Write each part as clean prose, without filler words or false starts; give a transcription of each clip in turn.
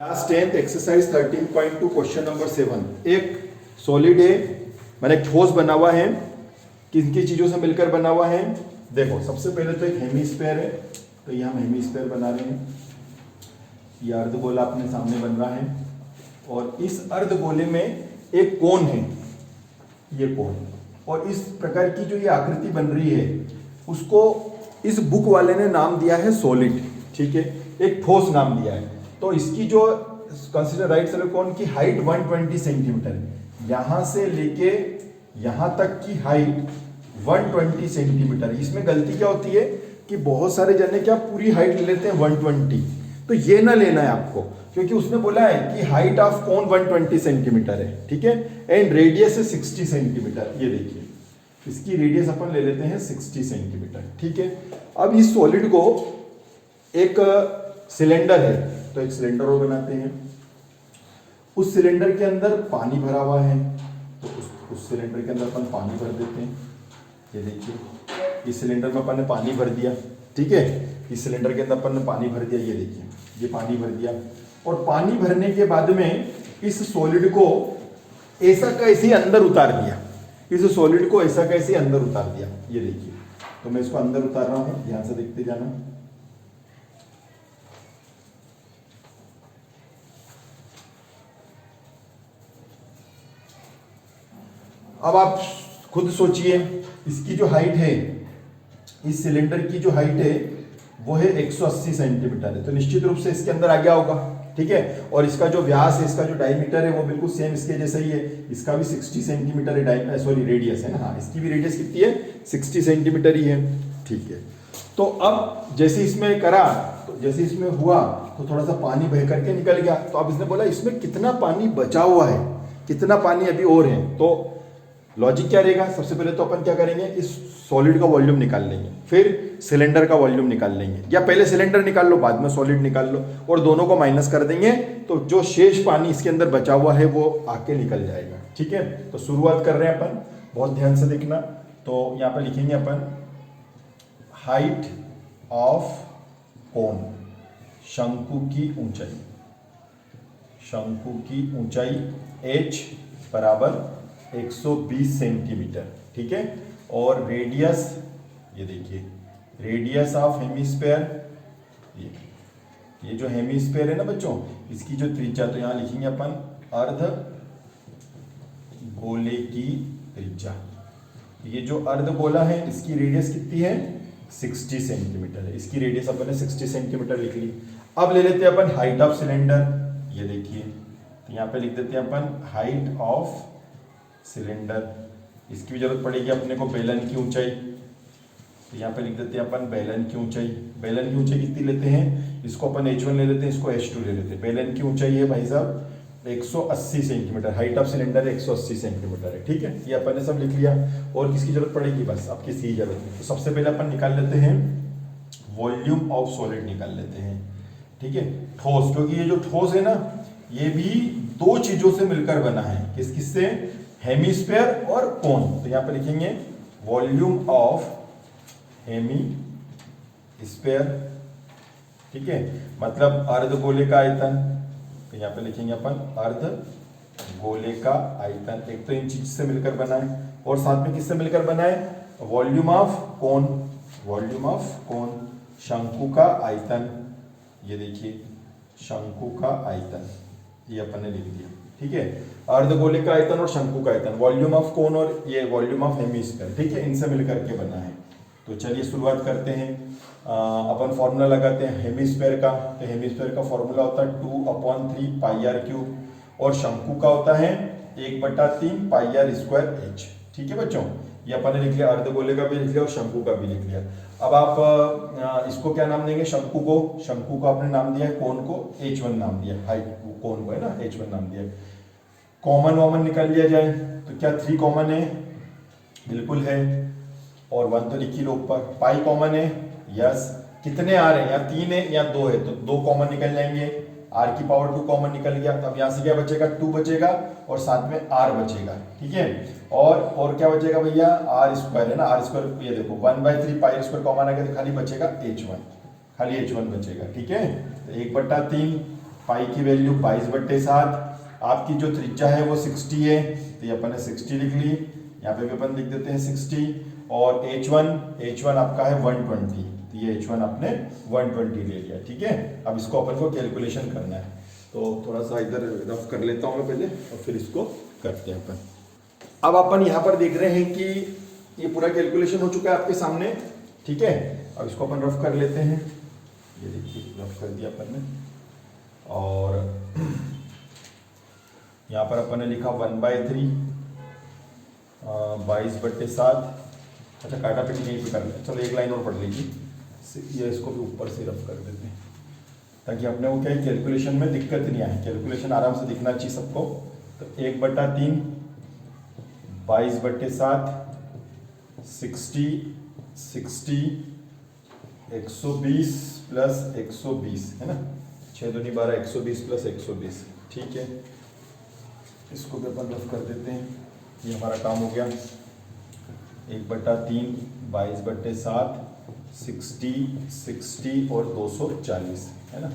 Class 10th exercise 13.2 question number 7। एक solid है, मैंने एक ठोस बना हुआ है, किन किन चीजों से मिलकर बना हुआ है। देखो सबसे पहले तो एक हेमीस्फेयर है, तो ये हम हेमीस्फेयर बना रहे हैं। ये अर्धगोला अपने सामने बन रहा है और इस अर्धगोले में एक कोन है, ये कोन, और इस प्रकार की जो ये आकृति बन रही है उसको इस बुक वाले ने नाम दिया है सॉलिड। ठीक है, एक ठोस नाम दिया है। तो इसकी जो कंसीडर राइट साइड कोन की हाइट 120 सेंटीमीटर, यहां से लेके यहां तक की हाइट 120 सेंटीमीटर। इसमें गलती क्या होती है कि बहुत सारे जने क्या पूरी हाइट ले लेते हैं 120, तो ये ना लेना है आपको, क्योंकि उसने बोला है कि हाइट ऑफ कोन 120 सेंटीमीटर है। ठीक है, एंड रेडियस है 60 सेंटीमीटर। ये देखिए इसकी रेडियस अपन ले लेते हैं 60 सेंटीमीटर। ठीक है, अब इस सॉलिड को एक सिलेंडर है, तो एक सिलेंडर और बनाते हैं। उस सिलेंडर के अंदर पानी भरा हुआ है, तो उस सिलेंडर के अंदर अपन पानी भर देते हैं। ये देखिए इस सिलेंडर में अपन ने पानी भर दिया। ठीक है, इस सिलेंडर के अंदर अपन ने पानी भर दिया। ये देखिए ये पानी भर दिया, और पानी भरने के बाद में इस सॉलिड को ऐसा कैसे अंदर उतार दिया, इस सॉलिड को ऐसा कैसे अंदर उतार दिया। ये देखिए, तो मैं इसको अंदर उतार रहा हूं, ध्यान से देखते जाना। अब आप खुद सोचिए, इसकी जो हाइट है, इस सिलेंडर की जो हाइट है वो है 180 सेंटीमीटर है, तो निश्चित रूप से इसके अंदर आ गया होगा। ठीक है, और इसका जो व्यास है, इसका जो डायमीटर है वो बिल्कुल सेम इसके जैसा ही है। इसका भी 60 सेंटीमीटर है, सॉरी रेडियस है ना, हाँ इसकी भी रेडियस कितनी है, 60 सेंटीमीटर ही है। ठीक है, तो अब जैसे इसमें करा, तो जैसे इसमें हुआ तो थोड़ा सा पानी बह करके निकल गया। तो अब इसने बोला इसमें कितना पानी बचा हुआ है, कितना पानी अभी और है। तो लॉजिक क्या रहेगा, सबसे पहले तो अपन क्या करेंगे, इस सॉलिड का वॉल्यूम निकाल लेंगे, फिर सिलेंडर का वॉल्यूम निकाल लेंगे, या पहले सिलेंडर निकाल लो बाद में सॉलिड निकाल लो, और दोनों को माइनस कर देंगे, तो जो शेष पानी इसके अंदर बचा हुआ है वो आके निकल जाएगा। ठीक है, तो शुरुआत कर रहे हैं अपन, बहुत ध्यान से देखना। तो यहाँ पर लिखेंगे अपन हाइट ऑफ कोन, शंकु की ऊंचाई, शंकु की ऊंचाई h बराबर 120 सेंटीमीटर। ठीक है, और रेडियस, ये देखिए रेडियस ऑफ हेमीस्फेयर, ये जो हेमीस्फेयर है ना बच्चों, इसकी जो त्रिज्या, तो यहां लिखेंगे अपन अर्ध गोले की त्रिज्या। ये जो अर्ध गोला है इसकी रेडियस कितनी है, 60 सेंटीमीटर है। इसकी रेडियस अपन ने 60 सेंटीमीटर लिख ली। अब ले लेते हैं अपन हाइट ऑफ सिलेंडर। ये देखिए, तो यहाँ पे लिख देते हैं अपन हाइट ऑफ सिलेंडर। इसकी भी जरूरत पड़ेगी अपने को बेलन की ऊंचाई, तो यहाँ पे लिख देते हैं अपन बेलन की ऊंचाई। बेलन की ऊंचाई कितनी लेते हैं, इसको अपन h1 ले लेते हैं, इसको h2 ले लेते हैं। बेलन की ऊंचाई है भाई साहब 180 centimetre, height of cylinder 180 centimetre है। ठीक है, ये अपन ने सब लिख लिया। और किसकी जरूरत पड़ेगी, बस अब किसी की जरूरत नहीं। तो सबसे पहले अपन निकाल लेते हैं वॉल्यूम ऑफ सॉलिड, निकाल लेते हैं। ठीक है, ठोस, क्योंकि ये जो ठोस है ना ये भी दो चीजों से मिलकर बना है। किस किस से, हेमीस्फेयर और कोन। तो यहां पे लिखेंगे वॉल्यूम ऑफ हेमीस्फेयर। ठीक है, मतलब अर्धगोले का आयतन। तो यहां पे लिखेंगे अपन अर्धगोले का आयतन। एक तो इन चीज से मिलकर बना है, और साथ में किससे मिलकर बना है, volume of cone, volume of cone, शंकु का आयतन। ये देखिए शंकु का आयतन, ये अपन ने लिख दिया। ठीक है, अर्धगोले का आयतन और शंकु का आयतन, वॉल्यूम ऑफ कोन और ये वॉल्यूम ऑफ हेमीस्फीयर। ठीक है, इनसे मिलकर के बना है। तो चलिए शुरुआत करते हैं। अपन फॉर्मूला लगाते हैं हेमीस्फीयर का। तो हेमीस्फीयर का फॉर्मूला होता है 2/3 पाई आर क्यूब, और शंकु का होता है 1/3 पाई आर स्क्वायर h। ठीक है बच्चों, ये अपन ने लिख लिया, अर्धगोले का भी लिख लिया और शंकु का भी लिख लिया। अब आप इसको क्या नाम देंगे, शंकु को, शंकु को आपने नाम दिया है, कोन को h1 नाम दिया, हाइट कोन को है ना h1 नाम दिया। कॉमन वॉमन निकाल लिया जाए, तो क्या 3 कॉमन है, बिल्कुल है, और 1 तो लिख ही लो ऊपर। पाई कॉमन है, यस। कितने आ रहे हैं, या 3 है या 2 है, तो 2 कॉमन निकल जाएंगे। r की पावर 2 कॉमन निकल गया, तब यहां से क्या बचेगा, 2 बचेगा, और साथ में r बचेगा। ठीक है, और क्या बचेगा भैया, r स्क्वायर है ना, r स्क्वायर, ये देखो 1/3 पाई स्क्वायर कॉमन आ गया, तो खाली बचेगा h1, खाली h1 बचेगा। ठीक है, तो 1/3 पाई की वैल्यू 22/7, आपकी जो त्रिज्या है वो 60 है, तो ये अपन ने 60 लिख ली, यहाँ पे भी अपन लिख देते हैं 60, और H1 आपका है 120, तो ये H1 आपने 120 ले लिया, ठीक है। अब इसको अपन को कैलकुलेशन करना है, तो थोड़ा सा इधर रफ कर लेता हूँ मैं पहले और फिर इसको करते हैं अपन। अब अपन यहाँ पर देख रहे हैं कि ये पूरा कैलकुलेशन हो चुका है आपके सामने, ठीक है। अब इसको अपन रफ कर लेते हैं, ये देखिए रफ कर दिया अपन ने, और यहाँ पर अपन ने लिखा 1/3 22/7, अच्छा काटा पिटी यहीं पे कर ले, चलो एक लाइन और पढ़ लीजिए, ये इसको भी ऊपर से रफ कर देते हैं ताकि अपने को क्या है कैलकुलेशन में दिक्कत नहीं आए, कैलकुलेशन आराम से दिखना चाहिए सबको। तो 1/3 22/7 60 120 प्लस 120 है ना, 6 दूनी 12 120 प्लस 120, ठीक है। इसको भी अपन रफ कर देते हैं, ये हमारा काम हो गया। 1/3 22/7 60 और 240 है ना,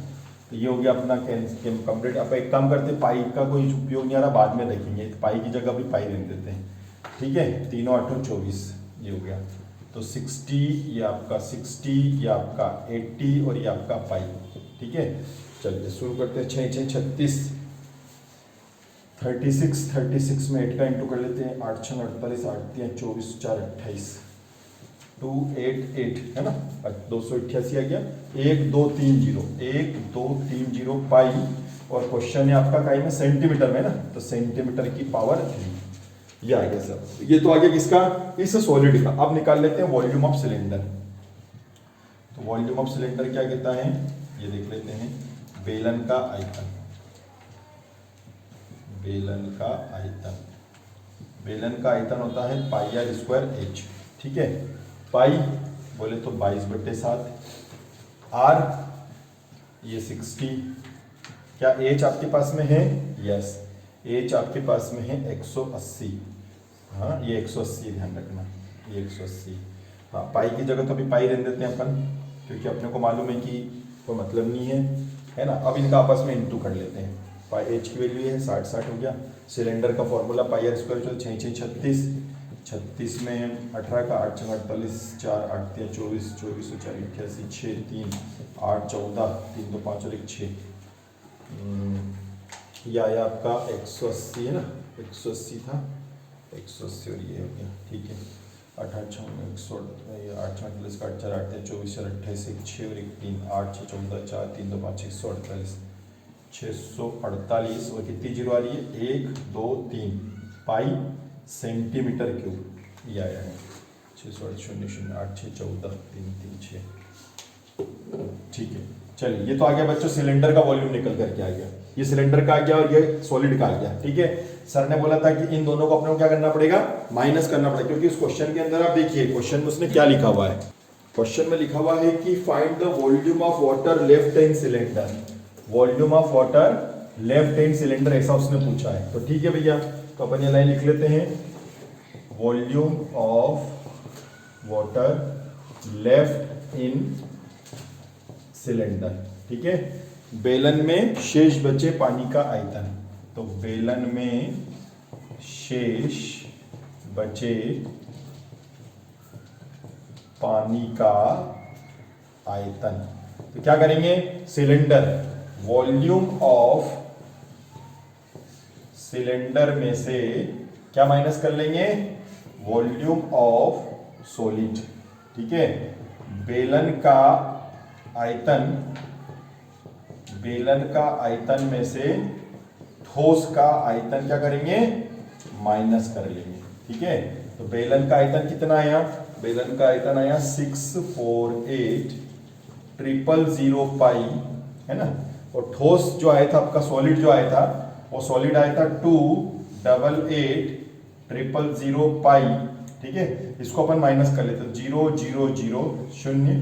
तो ये हो गया अपना कंप्लीट। अब एक काम करते हैं, पाई का कोई उपयोग नहीं आ रहा, बाद में देखेंगे, पाई की जगह भी पाई रख देते हैं, ठीक है। 3 और 8 24, ये हो गया। तो 60 ये आपका 60, ये आपका 80 और ये आपका पाई, ठीक है। चलिए शुरू करते हैं। 6 6 36 36 में 8 का इंटू कर लेते हैं, 8 6 48 8 3 24 4 28 288 है ना, 288 आ गया। 1 2 3 0 1 2 3 0 पाई, और क्वेश्चन है आपका काई में सेंटीमीटर में ना, तो सेंटीमीटर की पावर 3, ये आ गया सर। ये तो आ गया किसका, इस सॉलिड का। अब निकाल लेते हैं वॉल्यूम ऑफ सिलेंडर। तो वॉल्यूम ऑफ सिलेंडर क्या कहता है, ये देख लेते हैं। बेलन का आयतन, बेलन का आयतन, बेलन का आयतन होता है πr²h, ठीक है। पाई बोले तो 22/7, आर ये 60, क्या एच आपके पास में है, यस एच आपके पास में है 180, हाँ ये 180 ध्यान रखना, ये 180, हाँ पाई की जगह तो अभी पाई रहने देते हैं अपन, क्योंकि अपने को मालूम है कि कोई मतलब नहीं है ना। अब इनका आपस में इंटू कर लेते हैं। पाई एच की वैल्यू है 60 हो गया। सिलेंडर का फॉर्मूला πr² 6 6 36, 36 में 18 का 8 6 48 4 8 3 24 24 4 88 6 3 8 14 3 2 5 और 1 6, यह आया आपका 180 है ना, 180 था, 180 और ये हो गया, ठीक है। 8 8 6 8 6 48 का 8 4 8 3 24 4 28 1 6 और 1 3 8 6 14 4 3 2 5 148 648, और कितनी जीरो आ रही है, 1 2 3 पाई सेंटीमीटर क्यूब, ये आया है 608 0 8 6 14 3 3 6, ठीक है। चलिए ये तो आ गया बच्चों, सिलेंडर का वॉल्यूम निकल करके आ गया, ये सिलेंडर का आ गया और ये सॉलिड का आ गया, ठीक है। सर ने बोला था कि इन दोनों को अपने को क्या करना पड़ेगा, माइनस करना पड़ेगा, क्योंकि इस क्वेश्चन के अंदर आप देखिए क्वेश्चन में उसने क्या लिखा हुआ है। क्वेश्चन में लिखा हुआ है कि find the volume of water left in cylinder, volume of water left hand cylinder, ऐसा उसने पूछा है। तो ठीक है भैया, तो अपन ये लाइन लिख लेते हैं, volume of water left in cylinder, ठीक है। बेलन में शेष बचे पानी का आयतन, तो बेलन में शेष बचे पानी का आयतन, तो क्या करेंगे, सिलेंडर, वॉल्यूम ऑफ सिलेंडर में से क्या माइनस कर लेंगे, वॉल्यूम ऑफ सॉलिड, ठीक है। बेलन का आयतन, बेलन का आयतन में से ठोस का आयतन क्या करेंगे, माइनस कर लेंगे, ठीक है। तो बेलन का आयतन कितना आया, बेलन का आयतन आया 648,000 पाई, है ना। और ठोस जो आया था आपका, सॉलिड जो आया था, वो सॉलिड आया था 288,000 पाई, ठीक है। इसको अपन माइनस कर लेते, 0 0 0 0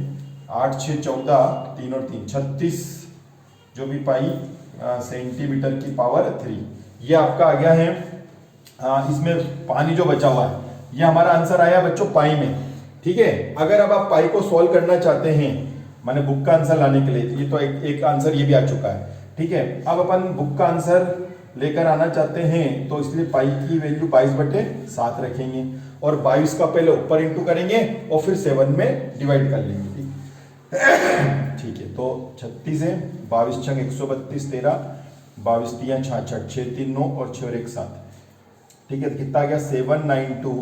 8 6 14 3 और 3 36, जो भी पाई सेंटीमीटर की पावर 3, ये आपका आ गया है। इसमें पानी जो बचा हुआ है, ये हमारा आंसर आया बच्चों पाई में, ठीक है। अगर अब आप पाई को सॉल्व करना चाहते हैं, माने बुक का आंसर लाने के लिए, ये तो एक आंसर ये भी आ चुका है, ठीक है। अब अपन बुक का आंसर लेकर आना चाहते हैं तो इसलिए पाई की वैल्यू 22/7 रखेंगे और 22 का पहले ऊपर इंटू करेंगे और फिर 7 में डिवाइड कर लेंगे। ठीक है, तो 36 है, 22 छंग 132, 13, 22 तियां 66, 6 3 9 और 6 और 1 7। ठीक है, तो कितना आ गया 792।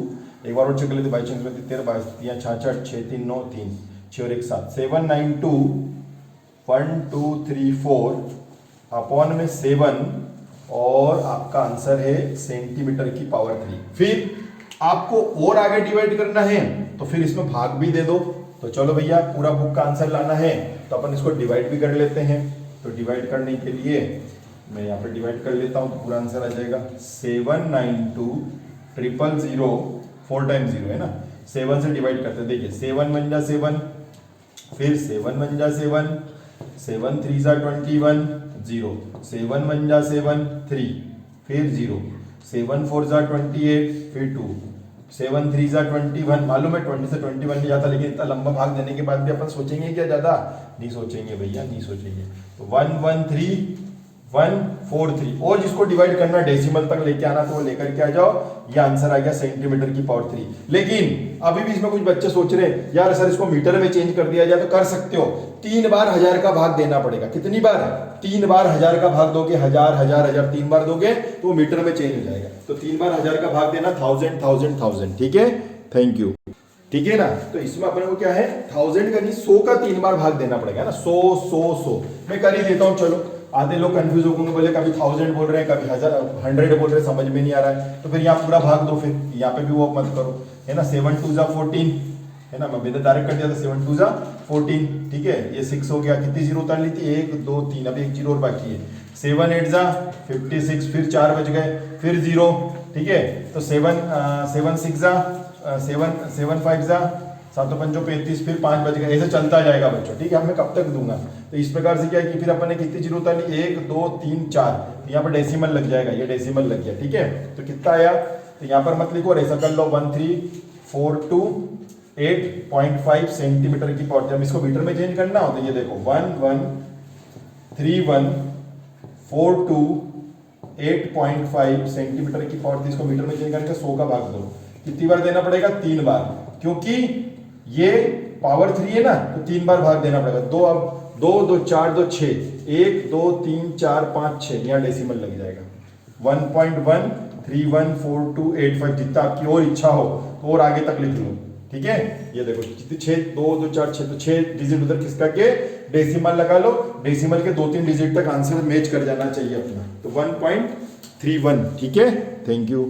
एक बार और चेक कर लेते, 22 छंग 13, 22 तियां 66, 6 3 9 3, 6 और 1 7, 792 1 2 3 4 अपॉन में 7 और आपका आंसर है सेंटीमीटर की पावर 3। फिर आपको और आगे डिवाइड करना है तो फिर इसमें भाग भी दे दो। तो चलो भैया, पूरा बुक का आंसर लाना है तो अपन इसको डिवाइड भी कर लेते हैं। तो डिवाइड करने के लिए मैं यहाँ पे डिवाइड कर लेता हूँ, पूरा आंसर आ जाएगा 792 000 4 टाइम्स 0 है ना, 7 से डिवाइड करते हैं। देखिए 7 1 जा 7, फिर 7 1 जा 7, 7 3 जा 21 0, 7 1 जा 7 3, फिर 0, 7 4 जा 28, फिर 2, 7 3 जा 21। मालूम है 20 से 21 नहीं जाता, लेकिन इतना लंबा भाग देने के बाद भी अपन सोचेंगे क्या ज्यादा? नहीं सोचेंगे भैया, नहीं सोचेंगे। तो 1 1 3 1 4 3 और जिसको डिवाइड करना डेसिमल तक लेके आना तो वो लेकर के आ जाओ। ये आंसर आ गया सेंटीमीटर की पावर 3। लेकिन अभी भी इसमें कुछ बच्चे सोच रहे हैं यार सर इसको मीटर में चेंज कर दिया जाए, तो कर सकते हो। 3 बार 1000 का भाग देना पड़ेगा। कितनी बार? 3 बार 1000 का भाग दोगे, 1000 1000 1000 3 बार दोगे तो वो मीटर में चेंज हो जाएगा। तो 3 बार 1000 का भाग देना, 1000 1000 1000। ठीक है, थैंक यू। ठीक है ना, तो इसमें अपने को क्या है 1000 का नहीं 100 का 3 बार भाग देना पड़ेगा ना, 100 100 100। मैं कर ही देता हूँ। चलो, आधे लोग कंफ्यूज हो गए, बोले कभी 1000 बोल रहे हैं, कभी 100 बोल रहे हैं, समझ में नहीं आ रहा है। तो फिर यहाँ पूरा भाग दो, फिर यहाँ पे भी वो मत करो, है ना। 7 2 जा 14 है ना, मैंने डायरेक्ट कर दिया था 7 2 जा 14। ठीक है, ये 6 हो गया। कितनी जीरो उतार ली थी? 1 2 3, अभी एक जीरो और बाकी है। 7 8 जा 56, फिर 4 बच गए, फिर 0। ठीक है, तो 7 6 जा 7 5 जा 7 5 35, फिर 5 बच गए। ऐसे चलता जाएगा बच्चों। ठीक है, मैं कब तक दूंगा? तो इस प्रकार से क्या है कि फिर अपन ने कितनी जीरो उतार ली? 1 2 3 4, तो यहाँ पर डेसिमल लग जाएगा, ये डेसिमल लग गया। ठीक है, तो कितना आया? तो यहाँ पर मत लिखो और ऐसा कर लो 1342.8.5 सेंटीमीटर की पावर। जब इसको मीटर में चेंज करना हो तो ये देखो 113142.8.5 सेंटीमीटर की पावर थी। इसको मीटर में चेंज करने का 100 का भाग दो। कितनी बार देना पड़ेगा? 3 बार, क्योंकि ये पावर 3 है ना, तो 3 बार भाग देना पड़ेगा। 2 अब 2 2 4 2 6, 1 2 3 4 5 6, यहाँ डेसिमल लग जाएगा। 1.1314285, जितना आपकी और इच्छा हो तो और आगे तक लिख लो। ठीक है, ये देखो कितनी 6 2 2 4 6, तो 6 डिजिट उधर खिसका के डेसिमल लगा लो। डेसिमल के 2-3 डिजिट तक आंसर मैच कर जाना चाहिए अपना। तो 1.31। ठीक है, थैंक यू।